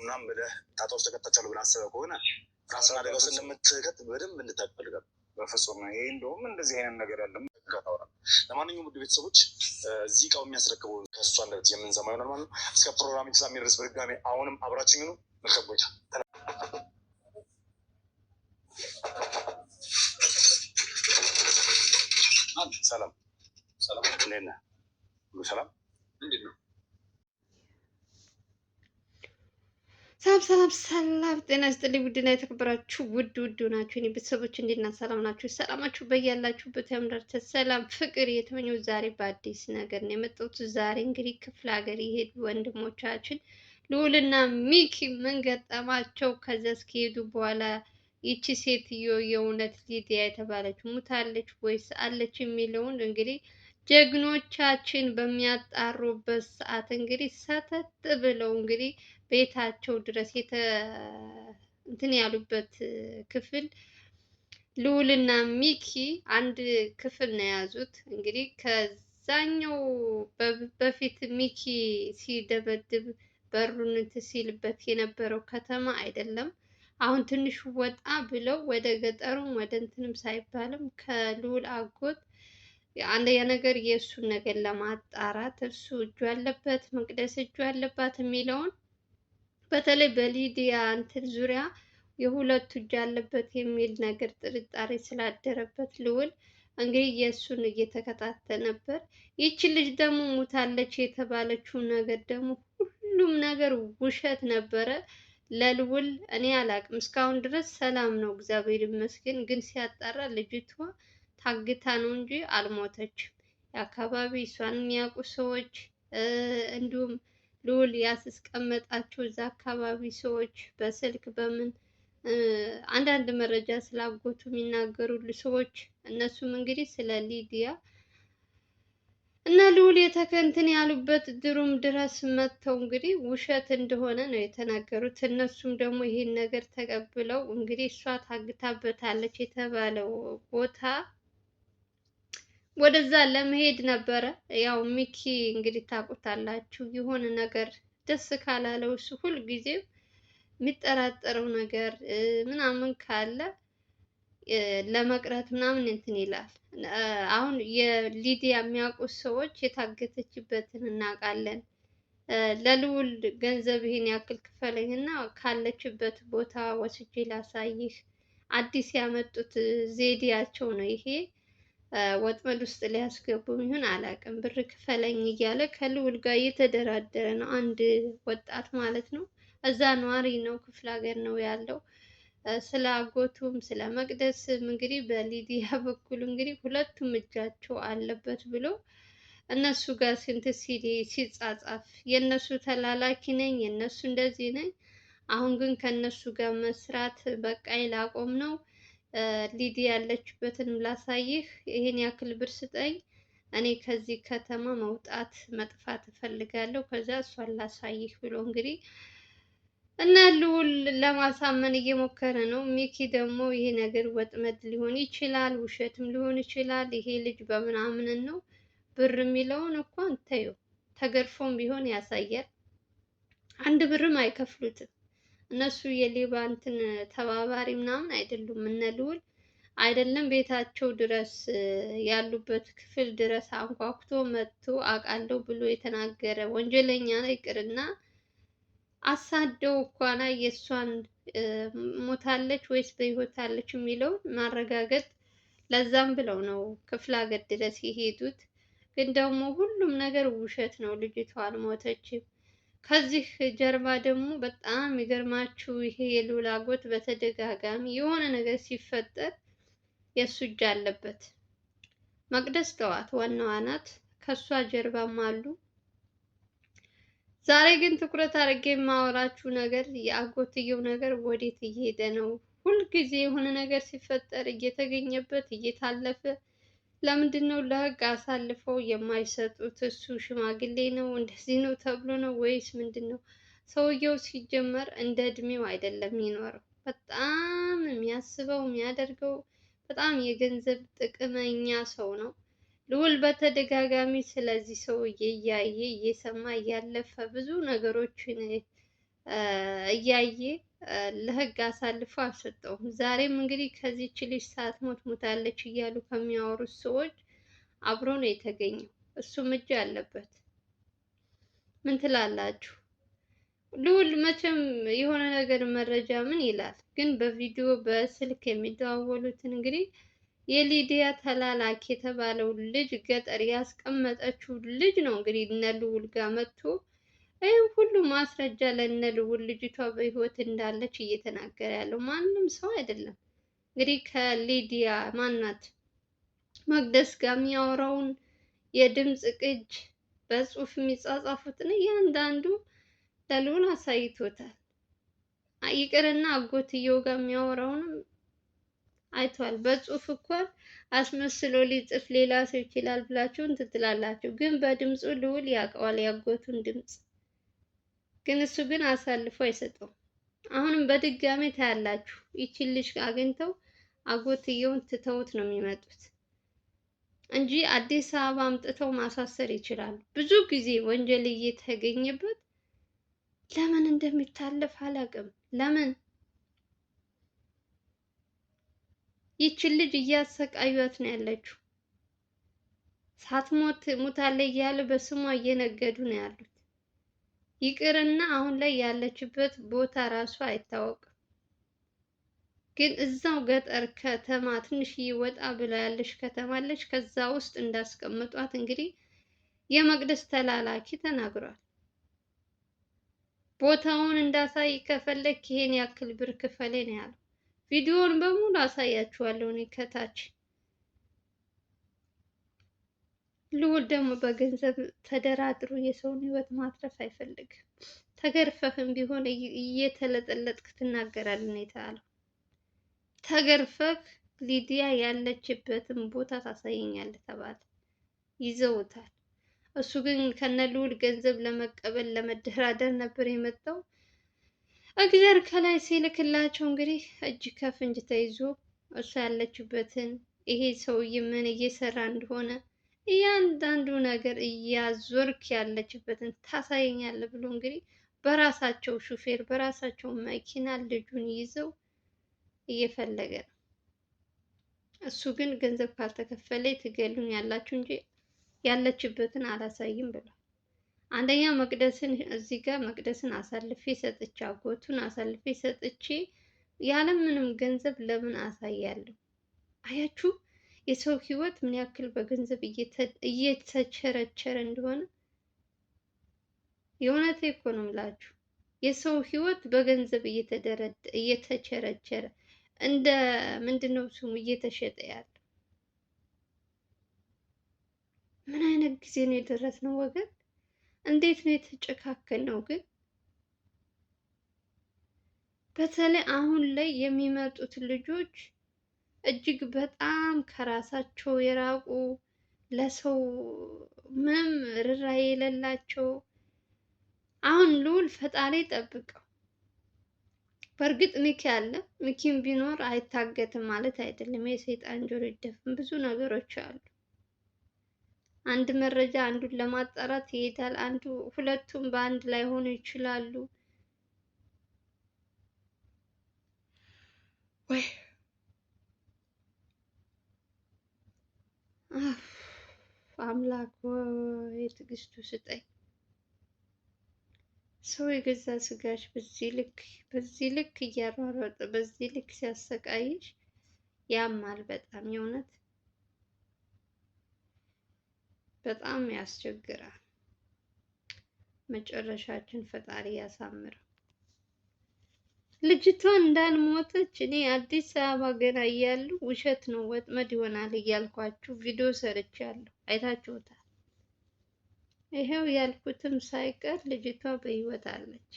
ምናምን ብለህ ጣጣ ውስጥ ተከታቻለሁ ብለህ አስበህ ከሆነ ራስን አደጋ ውስጥ እንደምትከት በደንብ እንድታፈልጋል። በፍጹም ነው። ይሄ እንደውም እንደዚህ አይነት ነገር ያለም ታወራል። ለማንኛውም ውድ ቤተሰቦች እዚህ እቃው የሚያስረክበው ከእሷ አንደበት የምንሰማ ይሆናል ማለት ነው። እስከ ፕሮግራም ፍጻሜ ድረስ በድጋሚ አሁንም አብራችን ነው። መልካም ቆይታ። ሰላም ሰላም፣ እንዴት ነህ? ሁሉ ሰላም? እንዴት ነው? ሰላም ጤና ይስጥልኝ። ውድና የተከበራችሁ ውድ ናችሁ የኔ ቤተሰቦች እንዴት ናችሁ? ሰላም ናችሁ? ሰላማችሁ በያላችሁበት ያምዳችሁ። ሰላም ፍቅር የተመኘው ዛሬ በአዲስ ነገር ነው የመጣሁት። ዛሬ እንግዲህ ክፍለ ሀገር የሄዱ ወንድሞቻችን ልዑልና ሚኪ ምን ገጠማቸው? ከዛ እስከሄዱ በኋላ ይቺ ሴትዮ የእውነት ሊዲያ የተባለች ሙታለች ወይስ አለች የሚለውን እንግዲህ ጀግኖቻችን በሚያጣሩበት ሰዓት እንግዲህ ሰተት ብለው እንግዲህ ቤታቸው ድረስ እንትን ያሉበት ክፍል ልዑልና ሚኪ አንድ ክፍል ነው የያዙት። እንግዲህ ከዛኛው በፊት ሚኪ ሲደበድብ በሩን ሲልበት የነበረው ከተማ አይደለም። አሁን ትንሽ ወጣ ብለው ወደ ገጠሩም ወደ እንትንም ሳይባልም ከልዑል አጎት አንደኛ ነገር የእሱን ነገር ለማጣራት እሱ እጁ ያለበት መቅደስ እጁ ያለባት የሚለውን በተለይ በሊዲያ እንትን ዙሪያ የሁለቱ እጅ ያለበት የሚል ነገር ጥርጣሬ ስላደረበት ልዑል እንግዲህ የእሱን እየተከታተለ ነበር። ይቺ ልጅ ደግሞ ሙታለች የተባለችው ነገር ደግሞ ሁሉም ነገር ውሸት ነበረ። ለልዑል እኔ አላቅም እስካሁን ድረስ ሰላም ነው እግዚአብሔር ይመስገን። ግን ሲያጣራ ልጅቷ ታግታ ነው እንጂ አልሞተችም። የአካባቢ እሷን የሚያውቁ ሰዎች እንዲሁም ልዑል ያስቀመጣቸው እዛ አካባቢ ሰዎች በስልክ በምን አንዳንድ መረጃ ስላጎቱ የሚናገሩ ሰዎች እነሱም እንግዲህ ስለ ሊዲያ እና ልዑል የተከንትን ያሉበት ድሩም ድረስ መጥተው እንግዲህ ውሸት እንደሆነ ነው የተናገሩት። እነሱም ደግሞ ይሄን ነገር ተቀብለው እንግዲህ እሷ ታግታበታለች የተባለው ቦታ ወደዛ ለመሄድ ነበረ። ያው ሚኪ እንግዲህ ታውቁታላችሁ የሆነ ነገር ደስ ካላለው እሱ ሁልጊዜም የሚጠራጠረው ነገር ምናምን ካለ ለመቅረት ምናምን እንትን ይላል። አሁን የሊዲያ የሚያውቁት ሰዎች የታገተችበትን እናውቃለን። ለልዑል ገንዘብ ይሄን ያክል ክፈለኝ እና ካለችበት ቦታ ወስጄ ላሳይህ አዲስ ያመጡት ዜዲያቸው ነው ይሄ። ወጥመድ ውስጥ ሊያስገቡ ይሁን አላውቅም። ብር ክፈለኝ እያለ ከልዑል ጋር እየተደራደረ ነው። አንድ ወጣት ማለት ነው። እዛ ነዋሪ ነው፣ ክፍለ ሀገር ነው ያለው። ስለ አጎቱም ስለ መቅደስም እንግዲህ በሊዲያ በኩል እንግዲህ ሁለቱም እጃቸው አለበት ብሎ እነሱ ጋር ስንት ሲጻጻፍ የእነሱ ተላላኪ ነኝ የእነሱ እንደዚህ ነኝ፣ አሁን ግን ከእነሱ ጋር መስራት በቃኝ ላቆም ነው፣ ሊዲያ ያለችበትን ላሳይህ፣ ይሄን ያክል ብር ስጠኝ፣ እኔ ከዚህ ከተማ መውጣት መጥፋት እፈልጋለሁ፣ ከዛ እሷን ላሳይህ ብሎ እንግዲህ እና ልዑል ለማሳመን እየሞከረ ነው። ሚኪ ደግሞ ይሄ ነገር ወጥመድ ሊሆን ይችላል፣ ውሸትም ሊሆን ይችላል፣ ይሄ ልጅ በምናምን ነው ብር የሚለውን እንኳን ተዩ፣ ተገርፎም ቢሆን ያሳያል። አንድ ብርም አይከፍሉትም እነሱ የሌባ እንትን ተባባሪ ምናምን አይደሉም። እነ ልዑል አይደለም ቤታቸው ድረስ ያሉበት ክፍል ድረስ አንኳኩቶ መጥቶ አውቃለሁ ብሎ የተናገረ ወንጀለኛ ነው ይቅርና አሳደው እንኳን የእሷን ሞታለች ወይስ በህይወት አለች የሚለውን ማረጋገጥ ለዛም ብለው ነው ክፍለ ሀገር ድረስ የሄዱት። ግን ደግሞ ሁሉም ነገር ውሸት ነው፣ ልጅቷ አልሞተችም። ከዚህ ጀርባ ደግሞ በጣም የሚገርማችሁ ይሄ የልዑል አጎት በተደጋጋሚ የሆነ ነገር ሲፈጠር የእሱ እጅ አለበት። መቅደስ ተዋት፣ ዋናዋ ናት፣ ከእሷ ጀርባም አሉ። ዛሬ ግን ትኩረት አድርጌ የማወራችሁ ነገር የአጎትየው ነገር ወዴት እየሄደ ነው? ሁልጊዜ የሆነ ነገር ሲፈጠር እየተገኘበት እየታለፈ ለምንድን ነው ለህግ አሳልፈው የማይሰጡት? እሱ ሽማግሌ ነው እንደዚህ ነው ተብሎ ነው ወይስ ምንድን ነው? ሰውየው ሲጀመር እንደ እድሜው አይደለም የሚኖረው። በጣም የሚያስበው የሚያደርገው በጣም የገንዘብ ጥቅመኛ ሰው ነው። ልዑል በተደጋጋሚ ስለዚህ ሰውዬ እያየ እየሰማ እያለፈ ብዙ ነገሮችን እያየ ለህግ አሳልፎ አልሰጠውም። ዛሬም እንግዲህ ከዚህች ልጅ ሳትሞት ሞታለች እያሉ ከሚያወሩት ሰዎች አብሮ ነው የተገኘው። እሱም እጅ አለበት። ምን ትላላችሁ? ልዑል መቼም የሆነ ነገር መረጃ ምን ይላል፣ ግን በቪዲዮ በስልክ የሚደዋወሉትን እንግዲህ የሊዲያ ተላላኪ የተባለው ልጅ ገጠር ያስቀመጠችው ልጅ ነው እንግዲህ እነ ልዑል ጋር መጥቶ ይህ ሁሉ ማስረጃ ለእነ ልዑል ልጅቷ በህይወት እንዳለች እየተናገረ ያለው ማንም ሰው አይደለም። እንግዲህ ከሊዲያ ማናት መቅደስ ጋር የሚያወራውን የድምፅ ቅጅ በጽሁፍ የሚጻጻፉትን እያንዳንዱ ለልዑል አሳይቶታል። ይቅርና አጎትየው ጋር የሚያወራውንም አይቷል። በጽሁፍ እንኳን አስመስሎ ሊጽፍ ሌላ ሰው ይችላል ብላችሁ እንትን ትላላችሁ፣ ግን በድምፁ ልዑል ያውቀዋል ያጎቱን ድምፅ። ግን እሱ ግን አሳልፎ አይሰጠውም። አሁንም በድጋሚ ታያላችሁ። ይቺን ልጅ አግኝተው አጎትየውን ትተውት ነው የሚመጡት እንጂ አዲስ አበባ አምጥተው ማሳሰር ይችላሉ። ብዙ ጊዜ ወንጀል እየተገኘበት ለምን እንደሚታለፍ አላውቅም። ለምን ይቺን ልጅ እያሰቃዩት ነው ያለችው። ሳትሞት ሙታለች እያለ በስሟ እየነገዱ ነው ያሉት። ይቅርና አሁን ላይ ያለችበት ቦታ ራሱ አይታወቅም። ግን እዛው ገጠር ከተማ ትንሽዬ ወጣ ብላ ያለች ከተማ አለች። ከዛ ውስጥ እንዳስቀምጧት እንግዲህ የመቅደስ ተላላኪ ተናግሯል። ቦታውን እንዳሳይ ከፈለክ ይሄን ያክል ብር ክፈሌ ነው ያለው። ቪዲዮውን በሙሉ አሳያችኋለሁ እኔ ከታች። ልዑል ደግሞ በገንዘብ ተደራድሮ የሰውን ህይወት ማትረፍ አይፈልግም። ተገርፈህም ቢሆን እየተለጠለጥክ ትናገራለህ ነው የተባለው። ተገርፈህ ሊዲያ ያለችበትን ቦታ ታሳየኛለህ ተባለ። ይዘውታል። እሱ ግን ከነ ልዑል ገንዘብ ለመቀበል ለመደራደር ነበር የመጣው። እግዚአብሔር ከላይ ሲልክላቸው እንግዲህ እጅ ከፍንጅ ተይዞ እሱ ያለችበትን ይሄ ሰውዬ ምን እየሰራ እንደሆነ እያንዳንዱ ነገር እያዞርክ ያለችበትን ታሳየኛለህ ብሎ እንግዲህ በራሳቸው ሹፌር በራሳቸው መኪና ልጁን ይዘው እየፈለገ ነው። እሱ ግን ገንዘብ ካልተከፈለ ትገሉኝ ያላችሁ እንጂ ያለችበትን አላሳይም ብሏል። አንደኛ መቅደስን እዚህ ጋር መቅደስን አሳልፌ ሰጥቼ አጎቱን አሳልፌ ሰጥቼ ያለምንም ገንዘብ ለምን አሳያለሁ? አያችሁ የሰው ህይወት ምን ያክል በገንዘብ እየተቸረቸረ እንደሆነ። የእውነቴ እኮ ነው የምላችሁ። የሰው ህይወት በገንዘብ እየተቸረቸረ እንደ ምንድነው ስሙ እየተሸጠ ያለ። ምን አይነት ጊዜ ነው የደረስነው ወገን? እንዴት ነው የተጨካከልነው ግን? በተለይ አሁን ላይ የሚመጡት ልጆች እጅግ በጣም ከራሳቸው የራቁ ለሰው ምንም ርህራሄ የሌላቸው። አሁን ልዑል ፈጣሪ ጠብቀው። በእርግጥ ሚኪ አለ። ሚኪም ቢኖር አይታገትም ማለት አይደለም። የሰይጣን ጆሮ ይደፍን። ብዙ ነገሮች አሉ። አንድ መረጃ አንዱን ለማጣራት ይሄዳል። አንዱ ሁለቱም በአንድ ላይ ሆኑ ይችላሉ። ወይ አምላክ ወይ ትዕግስቱ ስጠኝ። ሰው የገዛ ስጋሽ በዚህ ልክ እያሯሯጠ በዚህ ልክ ሲያሰቃይሽ ያማል በጣም የእውነት በጣም ያስቸግራል። መጨረሻችን ፈጣሪ ያሳምረው። ልጅቷ እንዳልሞተች እኔ አዲስ አበባ ገና እያሉ ውሸት ነው ወጥመድ ይሆናል እያልኳችሁ ቪዲዮ ሰርቻለሁ። አይታችሁታል። ይሄው ያልኩትም ሳይቀር ልጅቷ በህይወት አለች።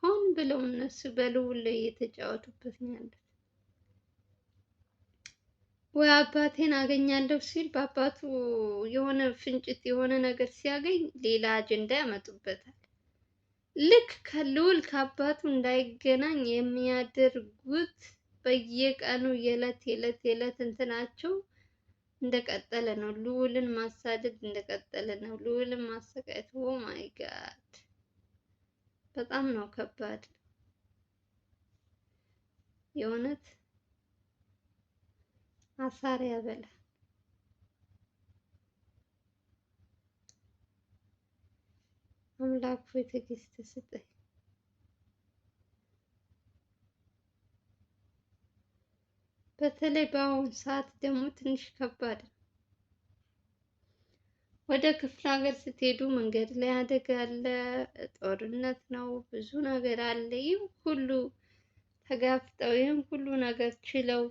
ሆን ብለው እነሱ በልዑል ላይ እየተጫወቱበት ነው ያሉት። ወይ አባቴን አገኛለሁ ሲል በአባቱ የሆነ ፍንጭት የሆነ ነገር ሲያገኝ ሌላ አጀንዳ ያመጡበታል። ልክ ከልዑል ከአባቱ እንዳይገናኝ የሚያደርጉት በየቀኑ የዕለት እንትናቸው እንደቀጠለ ነው። ልዑልን ማሳደድ እንደቀጠለ ነው። ልዑልን ማሰቃየት ኦ ማይ ጋድ በጣም ነው ከባድ የእውነት አሳሪ ያበላል። አምላክ ሆይ ትዕግስት ስጠኝ። በተለይ በአሁኑ ሰዓት ደግሞ ትንሽ ከባድ ነው። ወደ ክፍለ ሀገር ስትሄዱ መንገድ ላይ አደጋ አለ፣ ጦርነት ነው፣ ብዙ ነገር አለ። ይህ ሁሉ ተጋፍጠው ይህም ሁሉ ነገር ችለው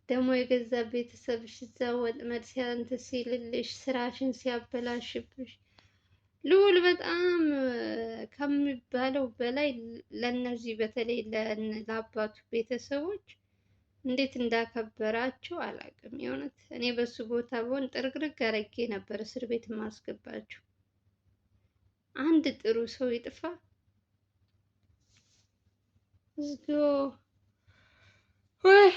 ደግሞ የገዛ ቤተሰብሽ እዛ ወጥመድ ሲያንት ሲልልሽ ስራሽን ሲያበላሽብሽ ልዑል በጣም ከሚባለው በላይ ለነዚህ በተለይ ለአባቱ ቤተሰቦች እንዴት እንዳከበራቸው አላውቅም። የእውነት እኔ በሱ ቦታ ብሆን ጥርግርግ አድርጌ ነበር እስር ቤት ማስገባቸው። አንድ ጥሩ ሰው ይጥፋ። እግዚኦ ወይ!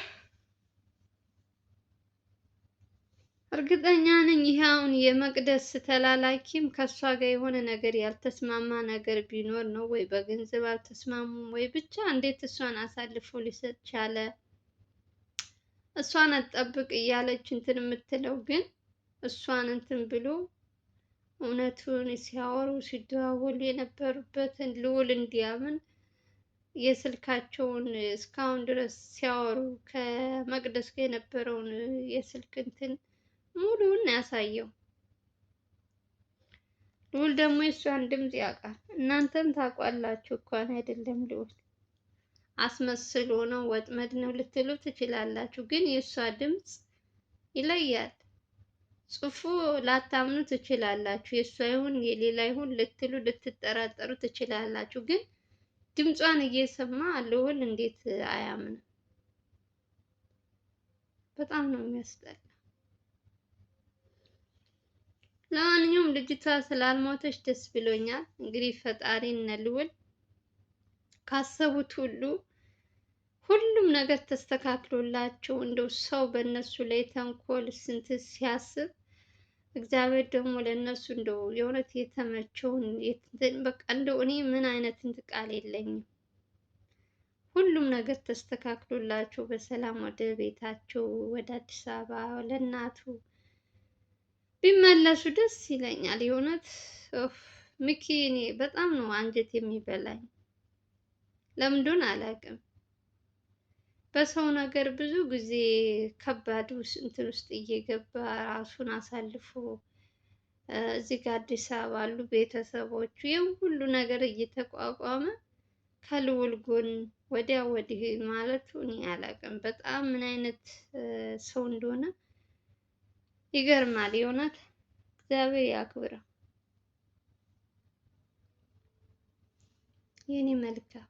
እርግጠኛ ነኝ ይሄ አሁን የመቅደስ ተላላኪም ከእሷ ጋር የሆነ ነገር ያልተስማማ ነገር ቢኖር ነው። ወይ በገንዘብ አልተስማሙም፣ ወይ ብቻ እንዴት እሷን አሳልፎ ሊሰጥ ቻለ? እሷን አትጠብቅ እያለች እንትን የምትለው ግን እሷን እንትን ብሎ እውነቱን ሲያወሩ ሲደዋወሉ የነበሩበትን ልዑል እንዲያምን የስልካቸውን እስካሁን ድረስ ሲያወሩ ከመቅደስ ጋር የነበረውን የስልክ እንትን ሙሉውን ያሳየው። ልዑል ደግሞ የእሷን ድምፅ ያውቃል። እናንተም ታውቋላችሁ እንኳን አይደለም ልዑል አስመስሎ ነው ወጥመድ ነው ልትሉ ትችላላችሁ፣ ግን የእሷ ድምፅ ይለያል። ጽሑፉ ላታምኑ ትችላላችሁ፣ የእሷ ይሁን የሌላ ይሁን ልትሉ ልትጠራጠሩ ትችላላችሁ፣ ግን ድምጿን እየሰማ ልዑል እንዴት አያምንም? በጣም ነው የሚያስጠላ። ለማንኛውም ልጅቷ ስላልሞተች ደስ ብሎኛል። እንግዲህ ፈጣሪ እነ ልዑል ካሰቡት ሁሉም ነገር ተስተካክሎላቸው እንደው ሰው በእነሱ ላይ ተንኮል ስንት ሲያስብ እግዚአብሔር ደግሞ ለእነሱ እንደው የእውነት የተመቸውን በቃ እንደው እኔ ምን አይነት ቃል የለኝም። ሁሉም ነገር ተስተካክሎላቸው በሰላም ወደ ቤታቸው ወደ አዲስ አበባ ለእናቱ ቢመለሱ ደስ ይለኛል። የእውነት ሚኪ እኔ በጣም ነው አንጀት የሚበላኝ። ለምን እንደሆነ አላውቅም። በሰው ነገር ብዙ ጊዜ ከባድ እንትን ውስጥ እየገባ ራሱን አሳልፎ እዚህ ጋር አዲስ አበባ አሉ ቤተሰቦቹ ይህም ሁሉ ነገር እየተቋቋመ ከልዑል ጎን ወዲያ ወዲህ ማለቱ እኔ አላውቅም። በጣም ምን አይነት ሰው እንደሆነ ይገርማል። የእውነት እግዚአብሔር ያክብረው የኔ መልካም።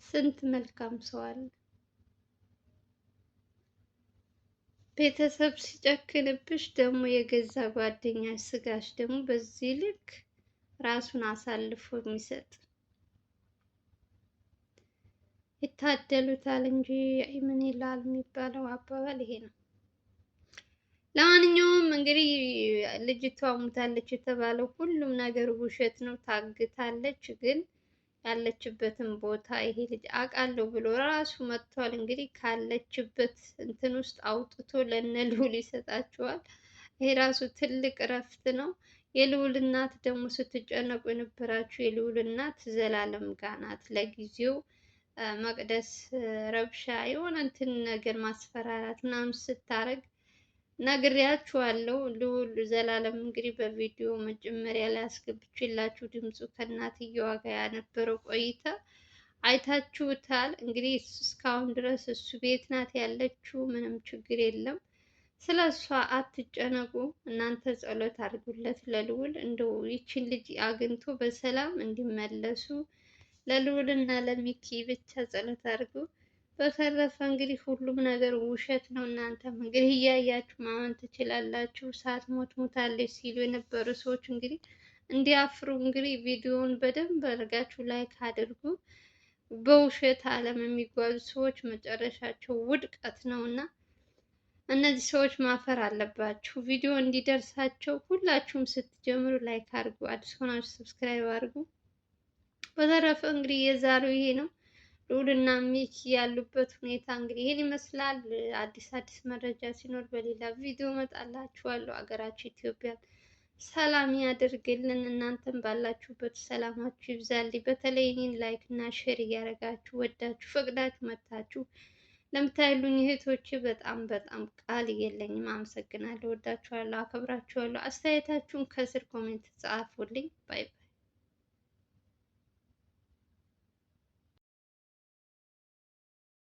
ስንት መልካም ሰው አለ። ቤተሰብ ሲጨክንብሽ ደግሞ የገዛ ጓደኛሽ ስጋሽ ደግሞ በዚህ ልክ ራሱን አሳልፎ የሚሰጥ ይታደሉታል እንጂ ምን ይላል የሚባለው አባባል ይሄ ነው። ለማንኛውም እንግዲህ ልጅቷ ሙታለች የተባለው ሁሉም ነገር ውሸት ነው። ታግታለች፣ ግን ያለችበትን ቦታ ይሄ ልጅ አውቃለሁ ብሎ ራሱ መጥቷል። እንግዲህ ካለችበት እንትን ውስጥ አውጥቶ ለነ ልዑል ይሰጣቸዋል። ይሄ ራሱ ትልቅ እረፍት ነው። የልዑል እናት ደግሞ ስትጨነቁ የነበራችሁ የልዑል እናት ዘላለም ጋር ናት። ለጊዜው መቅደስ ረብሻ የሆነ እንትን ነገር ማስፈራራት ምናምን ስታረግ ነግሬያችኋለሁ። ልዑል ዘላለም እንግዲህ በቪዲዮ መጀመሪያ ላይ አስገብቼላችሁ ድምፁ ከእናትየዋ ጋር ያነበረው ቆይታ አይታችሁታል። እንግዲህ እስካሁን ድረስ እሱ ቤት ናት ያለችው፣ ምንም ችግር የለም። ስለ እሷ አትጨነቁ። እናንተ ጸሎት አድርጉለት ለልዑል፣ እንደው ይችን ልጅ አግኝቶ በሰላም እንዲመለሱ ለልዑል እና ለሚኪ ብቻ ጸሎት አድርጉ። በተረፈ እንግዲህ ሁሉም ነገር ውሸት ነው። እናንተም እንግዲህ እያያችሁ ማመን ትችላላችሁ። ሳትሞት ሞታለች ሲሉ የነበሩ ሰዎች እንግዲህ እንዲያፍሩ እንግዲህ ቪዲዮውን በደንብ አድርጋችሁ ላይክ አድርጉ። በውሸት ዓለም የሚጓዙ ሰዎች መጨረሻቸው ውድቀት ነው እና እነዚህ ሰዎች ማፈር አለባችሁ። ቪዲዮ እንዲደርሳቸው ሁላችሁም ስትጀምሩ ላይክ አድርጉ፣ አዲስ ሆናችሁ ሰብስክራይብ አድርጉ። በተረፈ እንግዲህ የዛሬው ይሄ ነው። ልዑልና ሚኪ ያሉበት ሁኔታ እንግዲህ ይሄን ይመስላል። አዲስ መረጃ ሲኖር በሌላ ቪዲዮ እመጣላችኋለሁ። ሀገራችን ኢትዮጵያ ሰላም ያድርግልን። እናንተም ባላችሁበት ሰላማችሁ ይብዛልኝ። በተለይ እኔን ላይክ እና ሼር እያደረጋችሁ ወዳችሁ ፈቅዳችሁ መታችሁ ለምታዩልኝ እህቶቼ በጣም በጣም ቃል የለኝም። አመሰግናለሁ። ወዳችኋለሁ፣ አከብራችኋለሁ። አስተያየታችሁን ከስር ኮሜንት ጻፉልኝ። ባይ ባይ።